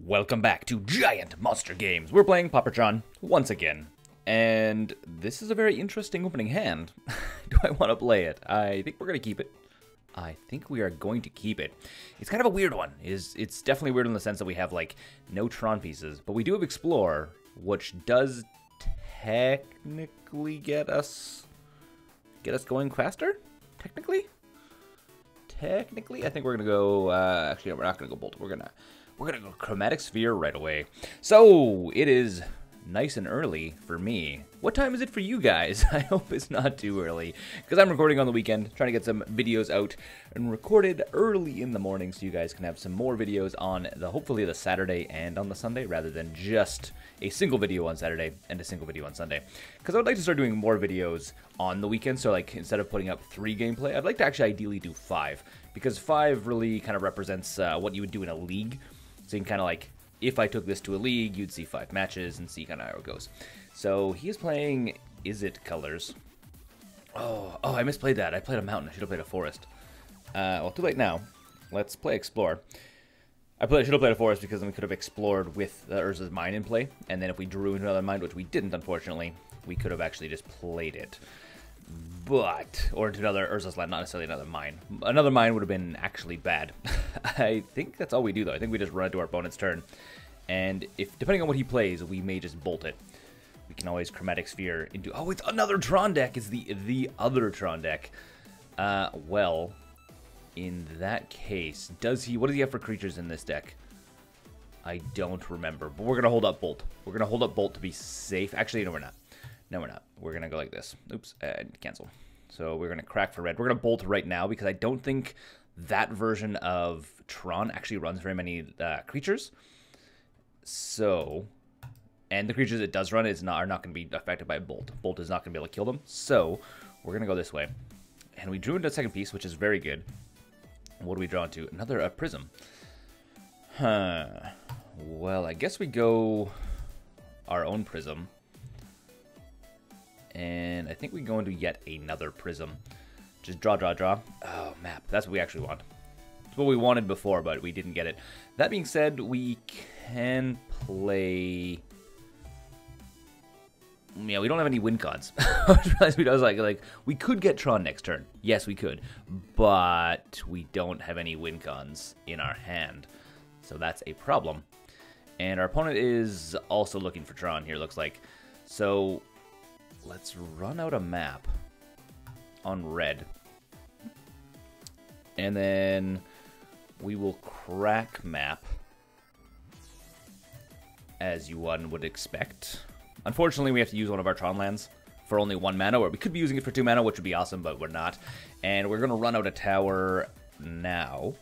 Welcome back to GiantMonsterGames. We're playing Pauper TRON once again, and this is a very interesting opening hand. Do I want to play it? I think we're going to keep it. I think we are going to keep it. It's kind of a weird one. It's definitely weird in the sense that we have, like, no Tron pieces, but we do have Explore, which does technically get us going faster? Technically, I think we're going to go, actually, no, we're not going to go Bolt. We're going to go Chromatic Sphere right away. So, it is nice and early for me. What time is it for you guys? I hope it's not too early, because I'm recording on the weekend, trying to get some videos out and recorded early in the morning so you guys can have some more videos on hopefully the Saturday and on the Sunday, rather than just a single video on Saturday and a single video on Sunday. Because I would like to start doing more videos on the weekend, so like instead of putting up 3 gameplay, I'd like to actually ideally do 5, because 5 really kind of represents what you would do in a league. So you can kind of like, if I took this to a league, you'd see 5 matches and see kind of how it goes. So he is playing Is It Colors. Oh, I misplayed that. I played a mountain. I should have played a forest. Well, too late now. Let's play Explore. I should have played a forest because then we could have explored with Urza's mine in play. And then if we drew into another mine, which we didn't, unfortunately, we could have actually just played it. Or into another Urza's land, not necessarily another mine. Another mine would have been actually bad. I think that's all we do, though. I think we just run into our opponent's turn. And if, depending on what he plays, we may just bolt it. We can always Chromatic Sphere into... Oh, it's another Tron deck! It's the other Tron deck. Well, in that case, what does he have for creatures in this deck? I don't remember, but we're going to hold up Bolt. We're going to hold up Bolt to be safe. Actually, no, we're not. No, we're not. We're going to go like this. Oops, cancel. So we're going to crack for red. We're going to Bolt right now because I don't think that version of Tron actually runs very many creatures. So, and the creatures it does run are not going to be affected by Bolt. Bolt is not going to be able to kill them. So we're going to go this way. And we drew into a second piece, which is very good. What do we draw into? Another Prism. Huh. Well, I guess we go our own Prism. And I think we go into yet another Prism. Just draw. Oh, map. That's what we actually want. It's what we wanted before, but we didn't get it. That being said, we can play... Yeah, we don't have any win cons. I was like, we could get Tron next turn. Yes, we could. But we don't have any win cons in our hand. So that's a problem. And our opponent is also looking for Tron here, looks like. So... let's run out a map on red. And then we will crack map as you would expect. Unfortunately, we have to use one of our Tron lands for only 1 mana, or we could be using it for 2 mana, which would be awesome, but we're not. And we're going to run out a tower now.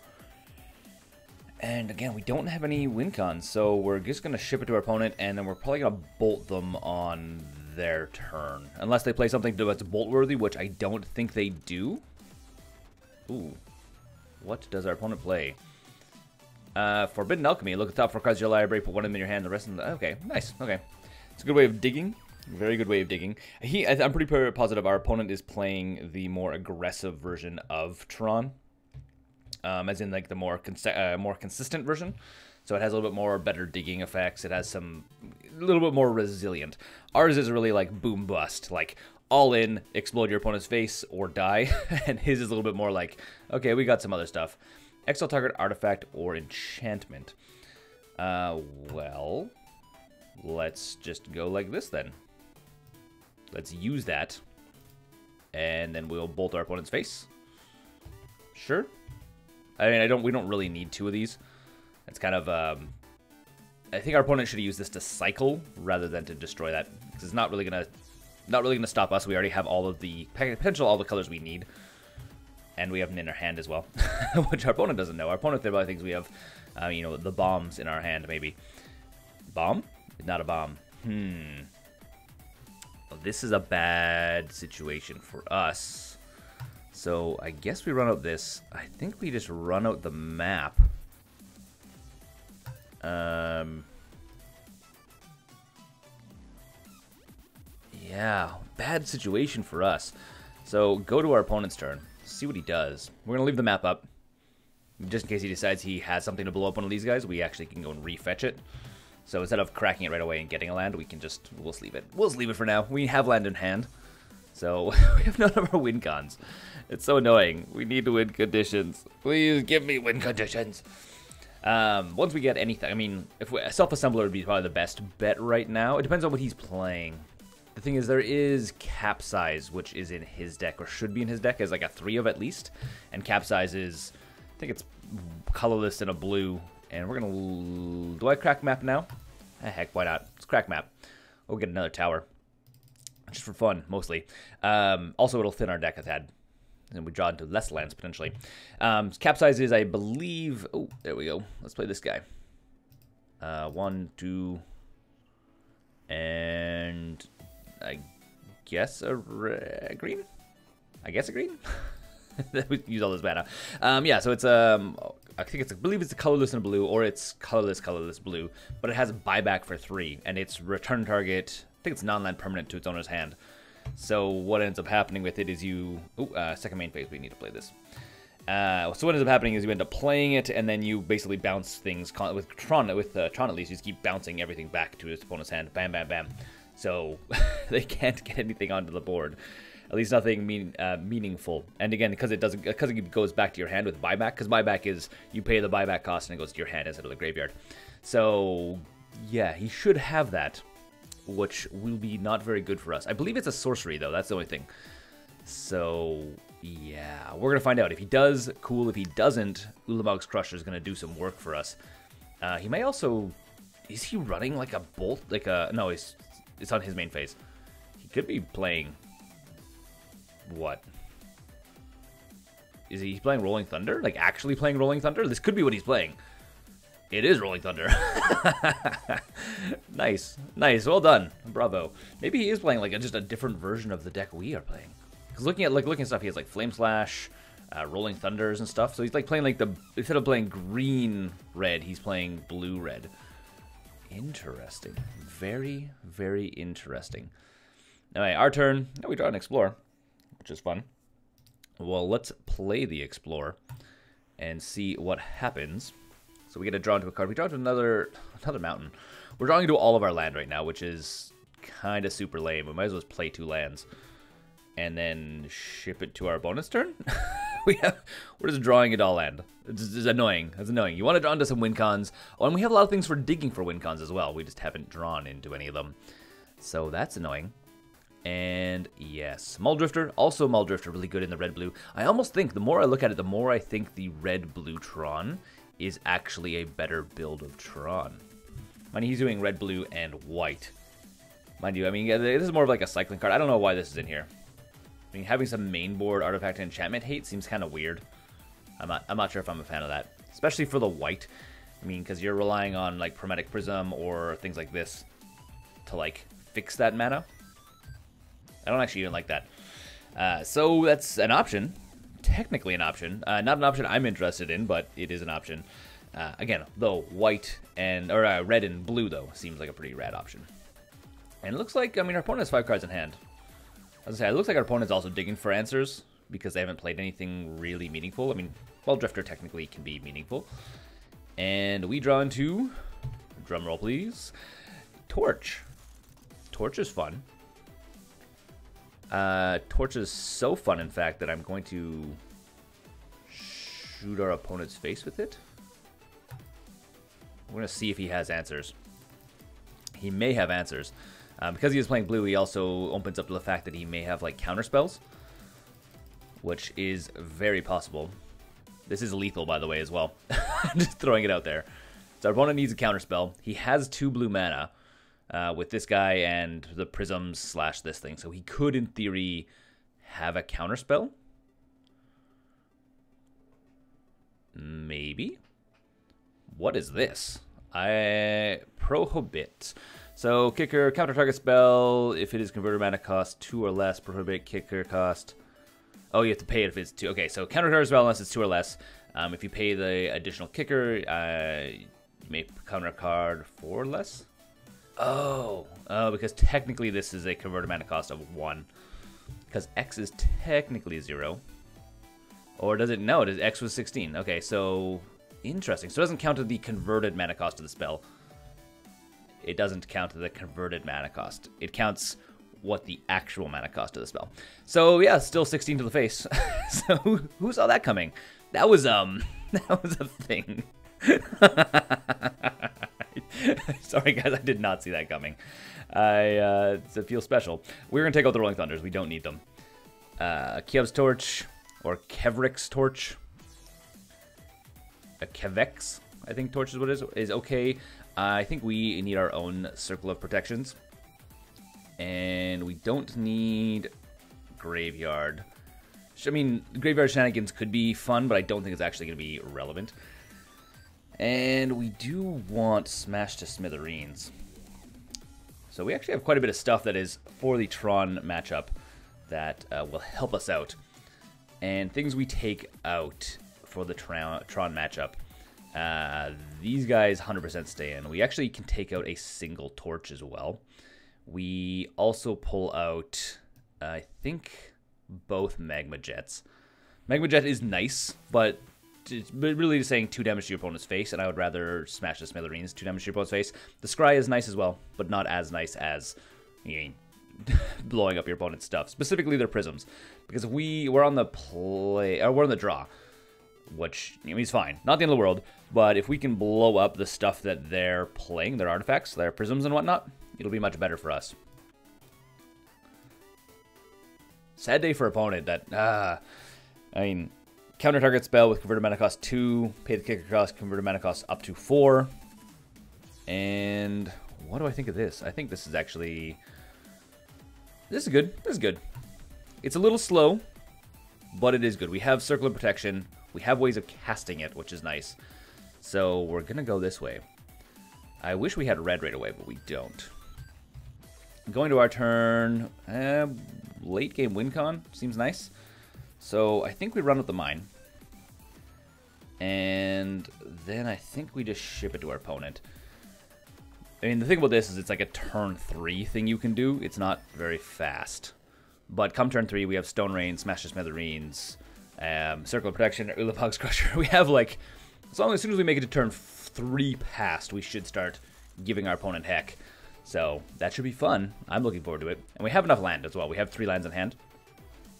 And again, we don't have any win cons, so we're just going to ship it to our opponent, and then we're probably going to bolt them on their turn. Unless they play something that's bolt-worthy, which I don't think they do. Ooh. What does our opponent play? Forbidden Alchemy. Look at the top 4 cards of your library, put 1 of them in your hand, the rest in the... Okay, nice. Okay. It's a good way of digging. Very good way of digging. I'm pretty positive our opponent is playing the more aggressive version of Tron. As in, like, the more consistent version. So it has a little bit more better digging effects. It has a little bit more resilient. Ours is really like boom bust, like all in, explode your opponent's face or die. And his is a little bit more like, okay, we got some other stuff. Exile target artifact or enchantment. Well, let's just go like this then. Let's use that. And then we'll bolt our opponent's face. Sure. I mean, we don't really need 2 of these. It's kind of, I think our opponent should use this to cycle rather than to destroy that, because it's not really gonna stop us. We already have all of the all the colors we need, and we have them in our hand as well, which our opponent doesn't know. Our opponent thereby thinks we have, you know, the bombs in our hand. Maybe bomb, not a bomb. Well, this is a bad situation for us. So I guess we run out this. I think we just run out the map. Yeah, bad situation for us. So go to our opponent's turn, see what he does. We're gonna leave the map up. Just in case he decides he has something to blow up one of these guys, we actually can go and refetch it. So instead of cracking it right away and getting a land, we can just, we'll just leave it. We'll just leave it for now. We have land in hand. So we have none of our win cons. It's so annoying. We need to win conditions. Please give me win conditions. Once we get anything, I mean, if a self-assembler would be probably the best bet right now. It depends on what he's playing. The thing is, there is Capsize, which is in his deck, or should be in his deck, as like a 3 of at least. And Capsize is, I think it's colorless and a blue. And we're gonna, do I crack map now? Heck, why not? Let's crack map. We'll get another tower. Just for fun, mostly. Also, it'll thin our deck a tad. And we draw into less lands, potentially. Capsize is, I believe... Oh, there we go. Let's play this guy. 1, 2... And... I guess a green? I guess a green? We use all this mana. Yeah, so it's... I think it's... I believe it's a colorless and a blue, or it's colorless blue. But it has a buyback for 3, and its return target... I think it's non-land permanent to its owner's hand. So what ends up happening with it is you... second main phase, we need to play this. So what ends up happening is you end up playing it, and then you basically bounce things... With Tron at least, you just keep bouncing everything back to its opponent's hand. Bam, bam, bam. So they can't get anything onto the board. At least nothing meaningful. And again, because it goes back to your hand with buyback, because buyback is you pay the buyback cost and it goes to your hand instead of the graveyard. So yeah, he should have that, which will be not very good for us. I believe it's a sorcery though. That's the only thing. So yeah, we're gonna find out. If he does, cool. If he doesn't, Ulamog's Crusher is gonna do some work for us. He may also. Is he running like a bolt? Like a no? It's on his main phase. He could be playing. What? Is he playing Rolling Thunder? Like actually playing Rolling Thunder? This could be what he's playing. It is Rolling Thunder. Nice. Nice. Well done. Bravo. Maybe he is playing like just a different version of the deck we are playing. Because looking at stuff, he has like Flame Slash, Rolling Thunders and stuff. So he's like playing like instead of playing green red, he's playing blue red. Interesting. Very, very interesting. Anyway, our turn. Oh, we draw an Explore, which is fun. Well, let's play the Explore and see what happens. So we get to draw into a card. We draw into another mountain. We're drawing into all of our land right now, which is kind of super lame. We might as well just play 2 lands and then ship it to our bonus turn. We're just drawing it all land. It's annoying. It's annoying. You want to draw into some win cons. Oh, and we have a lot of things for digging for win cons as well. We just haven't drawn into any of them. So that's annoying. And yes, Muldrifter. Also Muldrifter, really good in the red-blue. I almost think, the more I look at it, the more I think the red-blue Tron is actually a better build of Tron. Mind you, he's doing red, blue, and white. Mind you, I mean, this is more of like a cycling card. I don't know why this is in here. I mean, having some main board artifact and enchantment hate seems kind of weird. I'm not sure if I'm a fan of that, especially for the white. I mean, because you're relying on like Chromatic Prism or things like this to like fix that mana. I don't actually even like that. So that's an option. Technically an option. Not an option I'm interested in, but it is an option. Again, though, white and red and blue though seems like a pretty rad option. And it looks like, I mean, our opponent has 5 cards in hand. As I say, it looks like our opponent's also digging for answers because they haven't played anything really meaningful. I mean, well, Drifter technically can be meaningful. And we draw into, drum roll please, Torch. Torch is fun. Torch is so fun, in fact, that I'm going to shoot our opponent's face with it. We're going to see if he has answers. He may have answers. Because he is playing blue, he also opens up to the fact that he may have, like, counter spells, which is very possible. This is lethal, by the way, as well. Just throwing it out there. So our opponent needs a counter spell. He has 2 blue mana. With this guy and the prisms slash this thing. So he could, in theory, have a counterspell. Maybe. What is this? Prohibit. So kicker, counter target spell. If it is converted mana cost 2 or less, prohibit kicker cost. Oh, you have to pay it if it's 2. Okay, so counter target spell unless it's 2 or less. If you pay the additional kicker, you may counter a card 4 or less. Oh, because technically this is a converted mana cost of 1. Because X is technically 0. Or does it? No, X was 16. Okay, so interesting. So it doesn't count to the converted mana cost of the spell. It doesn't count to the converted mana cost. It counts what the actual mana cost of the spell. So yeah, still 16 to the face. So who saw that coming? That was that was a thing. Sorry guys, I did not see that coming. It feels special. We're gonna take out the Rolling Thunders. We don't need them. Kiev's Torch or Kevrik's Torch. A Kevex, I think Torch is what it is okay. I think we need our own Circle of Protections. And we don't need Graveyard. I mean, Graveyard Shenanigans could be fun, but I don't think it's actually going to be relevant. And we do want Smash to Smithereens. So we actually have quite a bit of stuff that is for the Tron matchup that will help us out. And things we take out for the Tron matchup. These guys 100% stay in. We actually can take out a single Torch as well. We also pull out, I think, both Magma Jets. Magma Jet is nice, but it's really just saying 2 damage to your opponent's face, and I would rather Smash the Smithereens, 2 damage to your opponent's face. The Scry is nice as well, but not as nice as blowing up your opponent's stuff, specifically their prisms. Because if we're on the play, or we're on the draw, which is fine, not the end of the world, but if we can blow up the stuff that they're playing, their artifacts, their prisms and whatnot, it'll be much better for us. Sad day for opponent that, I mean, counter target spell with converted mana cost 2, pay the kicker cost, converted mana cost up to 4. And what do I think of this? I think this is actually, this is good. This is good. It's a little slow, but it is good. We have Circle of Protection. We have ways of casting it, which is nice. So we're going to go this way. I wish we had red right away, but we don't. Going to our turn, late game win con seems nice. So I think we run with the mine. And then I think we just ship it to our opponent. I mean, the thing about this is it's like a turn 3 thing you can do. It's not very fast. But come turn 3, we have Stone Rain, Smash the Smithereens, Circle of Protection, Ulapog's Crusher. We have like, as soon as we make it to turn 3 past, we should start giving our opponent heck. So that should be fun. I'm looking forward to it. And we have enough land as well. We have 3 lands in hand.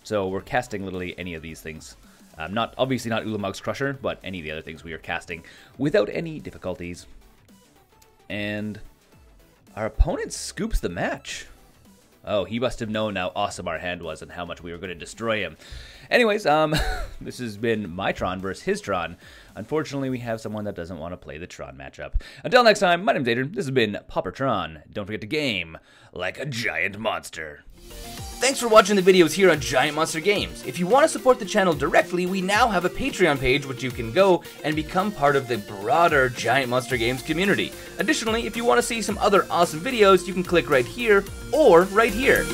So we're casting literally any of these things. Obviously not Ulamog's Crusher, but any of the other things we are casting without any difficulties. And our opponent scoops the match. Oh, he must have known how awesome our hand was and how much we were going to destroy him. Anyways, this has been my Tron versus his Tron. Unfortunately, we have someone that doesn't want to play the Tron matchup. Until next time, my name's Adrian. This has been Pauper Tron. Don't forget to game like a giant monster. Thanks for watching the videos here on GiantMonsterGames. If you want to support the channel directly, we now have a Patreon page which you can go and become part of the broader GiantMonsterGames community. Additionally, if you want to see some other awesome videos, you can click right here or right here.